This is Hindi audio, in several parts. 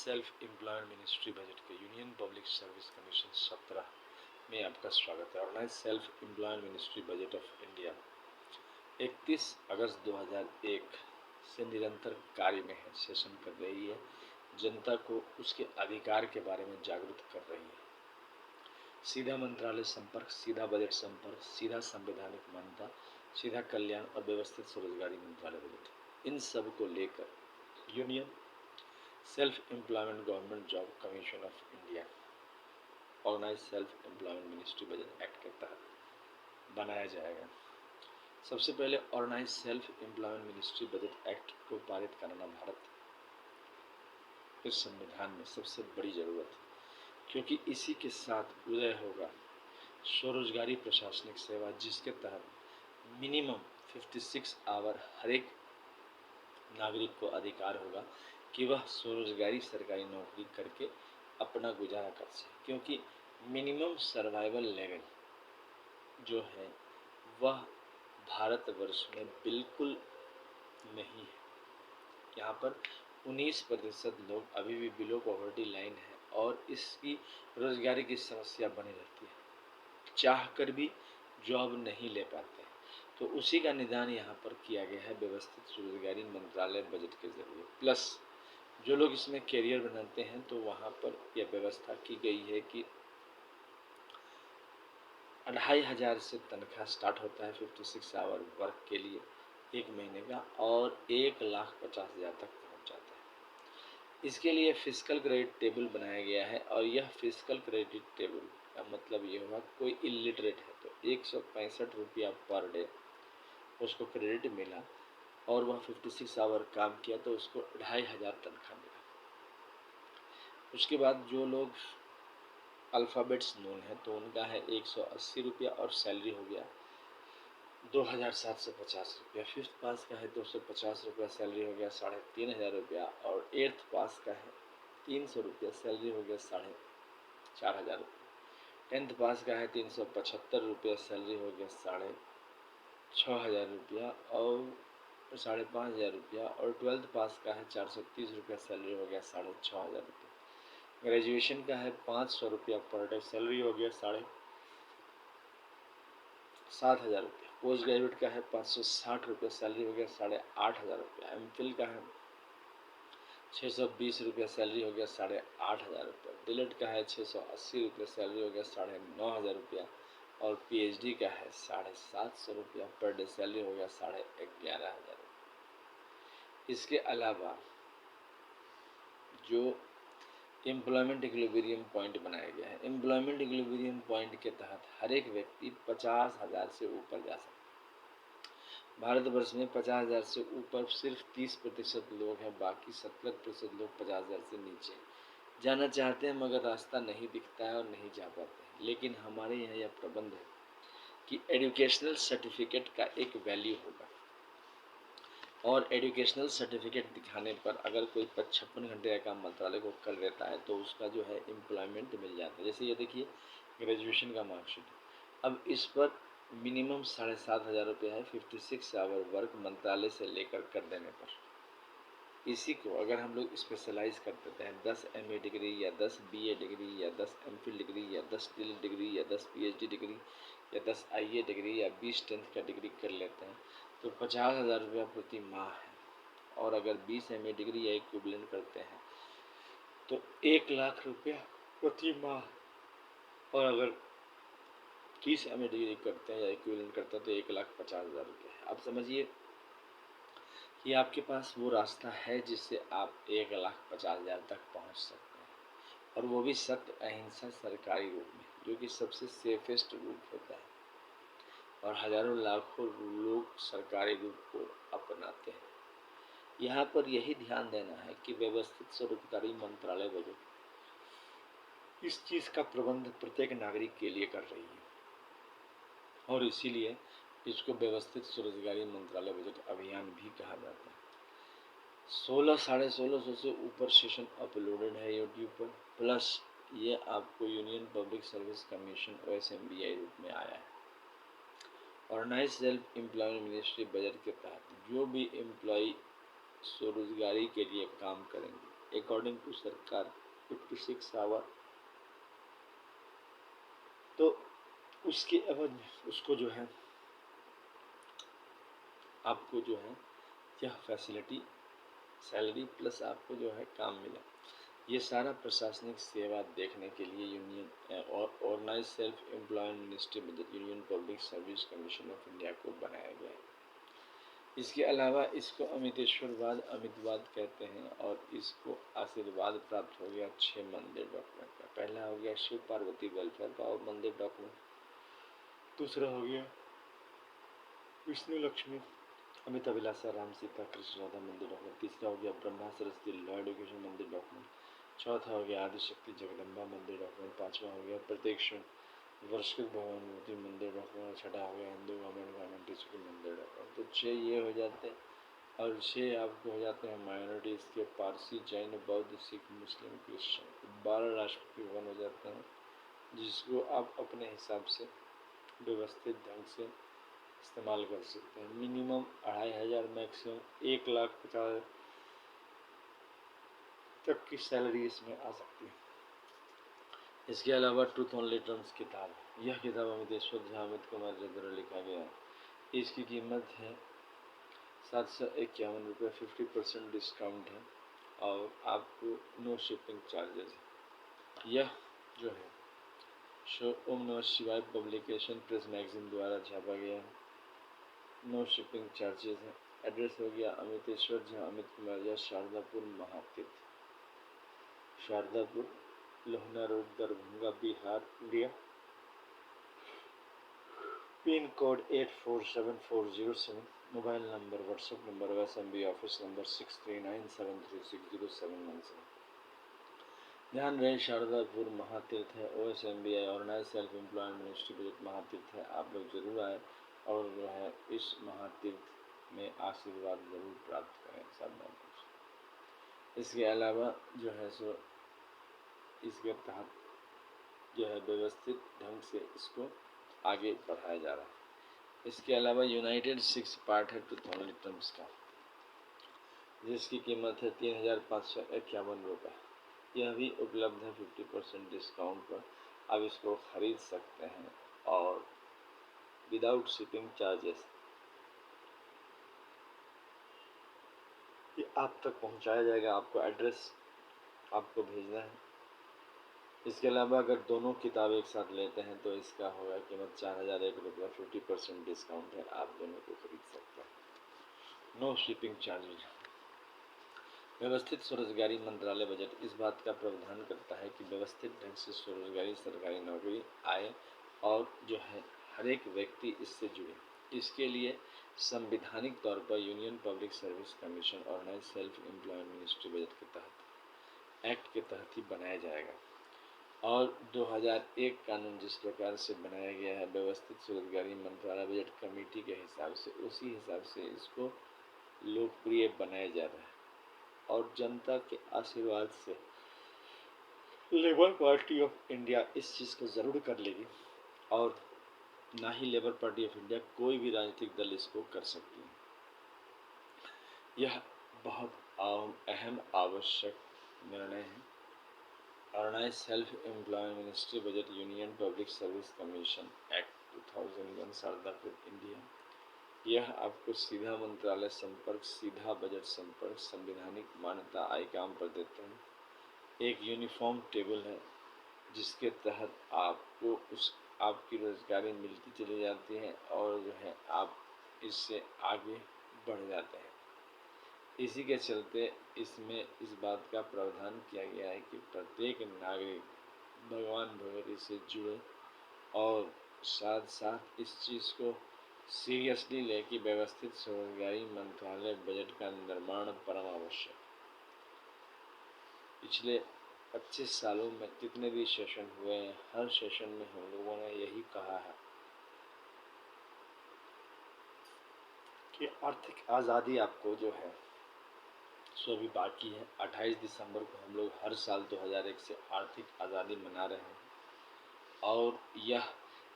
सेल्फ एम्प्लॉयमेंट मिनिस्ट्री बजट के यूनियन पब्लिक सर्विस कमीशन 17 में आपका स्वागत है। Organise self employment ministry budget of India 31 अगस्त 2001 से निरंतर कार्य में है, सेशन कर रही है, जनता को उसके अधिकार के बारे में जागरूक कर रही है। सीधा मंत्रालय संपर्क, सीधा बजट संपर्क, सीधा संवैधानिक मान्यता, सीधा कल्याण और व्यवस्थित स्वरोजगारी मंत्रालय बजट, इन सब को लेकर union self employment government job commission of India organise self employment ministry budget act के तहत बनाया जाएगा। सबसे पहले organise self employment ministry budget act को पारित कराना भारत के संविधान में सबसे बड़ी जरूरत है, क्योंकि इसी के साथ उदय होगा स्वरोजगारी प्रशासनिक सेवा, जिसके तहत मिनिमम 56 आवर हर एक नागरिक को अधिकार होगा कि वह स्वरोजगारी सरकारी नौकरी करके अपना गुजारा कर सके, क्योंकि मिनिमम सर्वाइवल लेवल जो है वह भारतवर्ष में बिल्कुल नहीं है। यहाँ पर 19% लोग अभी भी बिलो पॉवर्टी लाइन है और इसकी रोजगारी की समस्या बनी रहती है, चाहकर भी जॉब नहीं ले पाते। तो उसी का निदान यहाँ पर किया गया है व्यवस्थित रोजगारी मंत्रालय बजट के जरिए। प्लस जो लोग इसमें कैरियर बनाते हैं तो वहाँ पर यह व्यवस्था की गई है कि 2500 से तनख्वाह स्टार्ट होता है 56 आवर वर्क के लिए एक महीने का, और 1,50,000 तक पहुँच जाता है। इसके लिए फिजिकल क्रेडिट टेबल बनाया गया है, और यह फिजिकल क्रेडिट टेबल का मतलब ये हुआ कोई इलिटरेट है तो 165 रुपया पर डे उसको क्रेडिट मिला और वह 56 आवर काम किया तो उसको 2500 तनख्वाह मिला। उसके बाद जो लोग अल्फ़ाबेट्स नोन है तो उनका है 180 रुपया और सैलरी हो गया 2,750 रुपया। फिफ्थ पास का है 250 रुपया, सैलरी हो गया 3,500 रुपया, और एट्थ पास का है 300 रुपया, सैलरी हो गया 4,500 रुपया। टेंथ पास का है 375 रुपया, सैलरी हो गया 6,500 रुपया और 5,500 रुपया, और ट्वेल्थ पास का है 430 रुपया, सैलरी हो गया 6,500 रुपया। ग्रेजुएशन का है 500 रुपया पर डे, सैलरी हो गया 7,500 रुपया। पोस्ट ग्रेजुएट का है 560 रुपया, सैलरी हो गया 8,500 रुपया। एमफिल का है 620 रुपया, सैलरी हो गया 8,500 रुपया। डिलेट का है 680 रुपया, सैलरी हो गया 9,500 रुपया, और पीएचडी का है 750 रुपया पर डे, सैलरी हो गया 11,500 रुपया। इसके अलावा जो एम्प्लॉयमेंट इक्विलिब्रियम पॉइंट बनाया गया है, एम्प्लॉयमेंट इक्विलिब्रियम पॉइंट के तहत हर एक व्यक्ति 50,000 से ऊपर जा सकता है। भारतवर्ष में 50,000 से ऊपर सिर्फ 30% लोग हैं, बाकी 70% लोग 50,000 से नीचे जाना चाहते हैं, मगर रास्ता नहीं दिखता है और नहीं जा पाते हैं। लेकिन हमारे यहाँ यह प्रबंध है कि एजुकेशनल सर्टिफिकेट का एक वैल्यू होगा, और एजुकेशनल सर्टिफिकेट दिखाने पर अगर कोई 56 घंटे का काम मंत्रालय को कर देता है तो उसका जो है एम्प्लॉयमेंट मिल जाता है। जैसे ये देखिए ग्रेजुएशन का मार्कशीट, अब इस पर मिनिमम 7,500 रुपये है 56 आवर वर्क मंत्रालय से लेकर कर देने पर। इसी को अगर हम लोग स्पेशलाइज कर देते हैं 10 MA डिग्री या 10 BA डिग्री या 10 MPhil डिग्री या 10 DL डिग्री या 10 PhD डिग्री या 10 IA डिग्री या 20 10th का डिग्री कर लेते हैं तो 50,000 रुपया प्रति माह है। और अगर 20 MA डिग्री या इक्विवेलेंट करते हैं तो 1,00,000 रुपया प्रति माह, और अगर 30 MA डिग्री करते हैं या इक्विवेलेंट करते हैं तो 1,50,000 रुपये है। अब समझिए कि आपके पास वो रास्ता है जिससे आप 1,50,000 तक पहुंच सकते हैं, और वो भी सख्त अहिंसा सरकारी रूप में, जो कि सबसे सेफेस्ट रूप होता है, और हजारों लाखों लोग सरकारी रूप को अपनाते हैं। यहाँ पर यही ध्यान देना है कि व्यवस्थित स्वरोजगारी मंत्रालय बजट इस चीज़ का प्रबंध प्रत्येक नागरिक के लिए कर रही है, और इसीलिए इसको व्यवस्थित स्वरोजगारी मंत्रालय बजट अभियान भी कहा जाता है। 16,500 से ऊपर सेशन अपलोडेड है यूट्यूब पर, प्लस ये आपको union public service commission OSMBI रूप में आया है। Organise self employment ministry budget के तहत जो भी एम्प्लॉय स्वरोजगारी के लिए काम करेंगे अकॉर्डिंग टू सरकार 56 आवर। तो उसके एवज में उसको जो है आपको जो है यह फैसिलिटी सैलरी प्लस आपको जो है काम मिला। ये सारा प्रशासनिक सेवा देखने के लिए यूनियन और organise self employment ministry budget union public service commission of India को बनाया गया है। इसके अलावा इसको अमितवाद कहते हैं और इसको आशीर्वाद प्राप्त हो गया 6 मंदिर डॉक्यूमेंट का। पहला हो गया शिव पार्वती वेलफेयर का और मंदिर डॉक्यूमेंट। दूसरा हो गया विष्णु लक्ष्मी अमित अभिलाषा राम सीता कृष्ण राधा मंदिर डॉक्यूमेंट। तीसरा हो गया ब्रह्मा सरस्वती लॉ एडुकेशन मंदिर डॉक्यूमेंट। चौथा हो गया आदिशक्ति जगदम्बा मंदिर डॉक्यूमेंट। पांचवा हो गया प्रत्येक वर्षकृत भगवान मूर्ति मंदिर डॉक्यूमेंट। छठा हो गया हिंदू गवर्नमेंट स्कूल मंदिर डॉक्यूमेंट। तो 6 ये हो जाते हैं और 6 आपको हो जाते हैं माइनॉरिटीज़ के पारसी जैन बौद्ध सिख मुस्लिम क्रिश्चियन। 12 राष्ट्रपति भवन हो जाते हैं जिसको आप अपने हिसाब से व्यवस्थित ढंग से इस्तेमाल कर सकते हैं। मिनिमम 2500 मैक्सिमम 1,50,000 तक की सैलरी इसमें आ सकती है। इसके अलावा ट्रूथ ओनली टर्म्स किताब, यह किताब अमितेश्वर झा अमित कुमार जी द्वारा लिखा गया है। इसकी कीमत है 751 रुपये। 50% डिस्काउंट है और आपको नो शिपिंग चार्जेस है। यह जो है ओम नमः शिवाय पब्लिकेशन प्रेस मैगजीन द्वारा छापा गया है। नो शिपिंग चार्जेस है। एड्रेस हो गया Amiteshwar Jha Amit Kumar Jha Shardapur Mahatirth, Shardapur Lohna road Darbhanga Bihar India. Pin code 847407। Mobile number WhatsApp number SMB office number 6397360717। ध्यान रहे शारदापुर महातीर्थ है OSMBI organise self employment ministry budget Mahatirth है। आप लोग जरूर आए और जो है इस महातीर्थ में आशीर्वाद जरूर प्राप्त करें सब लोगों से। इसके अलावा जो है सो इसके तहत जो है व्यवस्थित ढंग से इसको आगे बढ़ाया जा रहा है। इसके अलावा यूनाइटेड 6 पार्ट है ट्रूथ ओनली टर्म्स का, जिसकी कीमत है 3,551 रुपये। यह भी उपलब्ध है 50% डिस्काउंट पर। आप इसको खरीद सकते हैं और विदाउट शिपिंग चार्जेस ये आप तक पहुंचाया जाएगा। आपको एड्रेस आपको भेजना है। इसके अलावा अगर दोनों किताब एक साथ लेते हैं तो इसका होगा कीमत 4,001 रुपये। 50% डिस्काउंट है, आप दोनों को खरीद सकते हैं। No shipping charges. व्यवस्थित स्वरोजगारी मंत्रालय बजट इस बात का प्रावधान करता है कि व्यवस्थित ढंग से स्वरोजगारी सरकारी नौकरी आए और जो है हर एक व्यक्ति इससे जुड़े। इसके लिए संवैधानिक तौर पर union public service commission organise self employment ministry budget के तहत एक्ट के तहत ही बनाया जाएगा। और 2001 कानून जिस प्रकार से बनाया गया है व्यवस्थित स्वरोजगारी मंत्रालय बजट कमेटी के हिसाब से, उसी हिसाब से इसको लोकप्रिय बनाया जा रहा है। और जनता के आशीर्वाद से लेबर पार्टी ऑफ इंडिया इस चीज़ को ज़रूर कर लेगी और ना ही लेबर पार्टी ऑफ इंडिया कोई भी राजनीतिक दल इसको कर सकती है। यह बहुत अहम आवश्यक निर्णय है। Organise self employment ministry budget union public service commission act 2001 Sharadapur India. यह आपको सीधा मंत्रालय संपर्क, सीधा बजट संपर्क, संवैधानिक मान्यता आईकाम पर देते हैं। एक यूनिफॉर्म टेबल है जिसके तहत आपको उस आपकी रोजगारी मिलती चली जाती है और जो है आप इससे आगे बढ़ जाते हैं। इसी के चलते इसमें इस बात का प्रावधान किया गया है कि प्रत्येक नागरिक भगवान भगवती से जुड़े और साथ साथ इस चीज़ को सीरियसली लेके व्यवस्थित स्वरोजगारी मंत्रालय बजट का निर्माण परम आवश्यक। पिछले 25 सालों में जितने भी सेशन हुए हैं हर सेशन में हम लोगों ने यही कहा है कि आर्थिक आज़ादी आपको जो है सो अभी बाकी है। 28 दिसंबर को हम लोग हर साल 2001 से आर्थिक आज़ादी मना रहे हैं और यह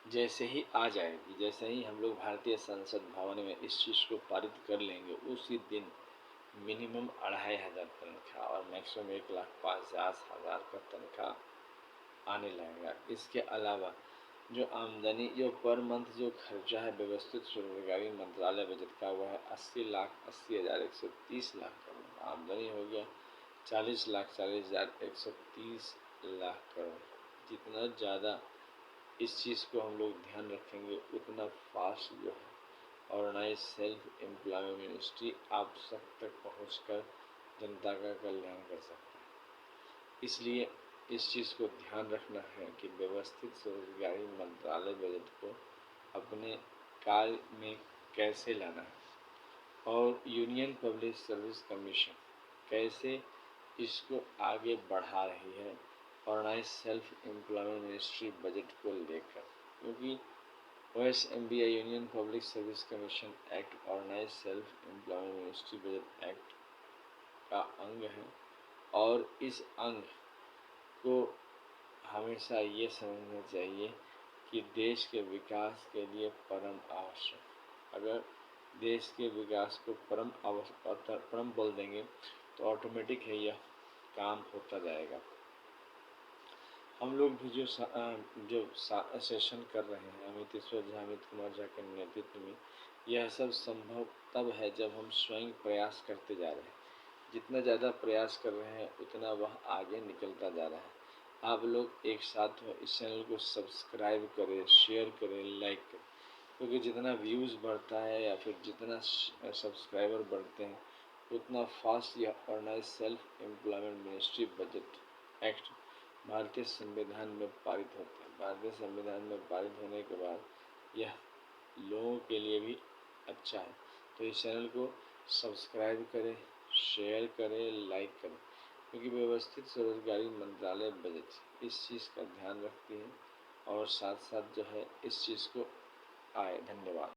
जैसे ही आ जाएगी, जैसे ही हम लोग भारतीय संसद भवन में इस चीज़ को पारित कर लेंगे, उसी दिन मिनिमम 2500 तनख्वाह और मैक्सिमम 1,50,000 का तनख्वाह आने लगेगा। इसके अलावा जो आमदनी जो पर मंथ जो खर्चा है व्यवस्थित स्वरोजगारी मंत्रालय बजट का वह है 80,80,130 लाख करोड़। आमदनी हो गया 40,40,130 लाख करोड़। जितना ज़्यादा इस चीज़ को हम लोग ध्यान रखेंगे उतना फास्ट जो है ऑर्गेनाइज सेल्फ एम्प्लॉयमेंट मिनिस्ट्री आप सब तक पहुंचकर जनता का कल्याण कर सकता है। इसलिए इस चीज़ को ध्यान रखना है कि व्यवस्थित स्वरोजगारी मंत्रालय बजट को अपने कार्य में कैसे लाना है और यूनियन पब्लिक सर्विस कमीशन कैसे इसको आगे बढ़ा रही है organise self employment ministry budget को लेकर। क्योंकि OSMBI union public service commission act organise self employment ministry budget act का अंग है और इस अंग को हमेशा ये समझना चाहिए कि देश के विकास के लिए परम आवश्यक। अगर देश के विकास को परम बोल देंगे तो ऑटोमेटिक है यह काम होता जाएगा। हम लोग भी जो सेशन कर रहे हैं अमित ईश्वर झा, अमित कुमार झा के नेतृत्व में, यह सब संभव तब है जब हम स्वयं प्रयास करते जा रहे हैं। जितना ज़्यादा प्रयास कर रहे हैं उतना वह आगे निकलता जा रहा है। आप लोग एक साथ हो, इस चैनल को सब्सक्राइब करें, शेयर करें, लाइक करें, क्योंकि जितना व्यूज़ बढ़ता है या फिर जितना सब्सक्राइबर बढ़ते हैं उतना फास्ट यह organise self employment ministry budget act भारतीय संविधान में पारित होते हैं। भारतीय संविधान में पारित होने के बाद यह लोगों के लिए भी अच्छा है। तो इस चैनल को सब्सक्राइब करें, शेयर करें, लाइक करें, क्योंकि व्यवस्थित स्वरोजगारी मंत्रालय बजट इस चीज़ का ध्यान रखती है और साथ साथ जो है इस चीज़ को आए। धन्यवाद।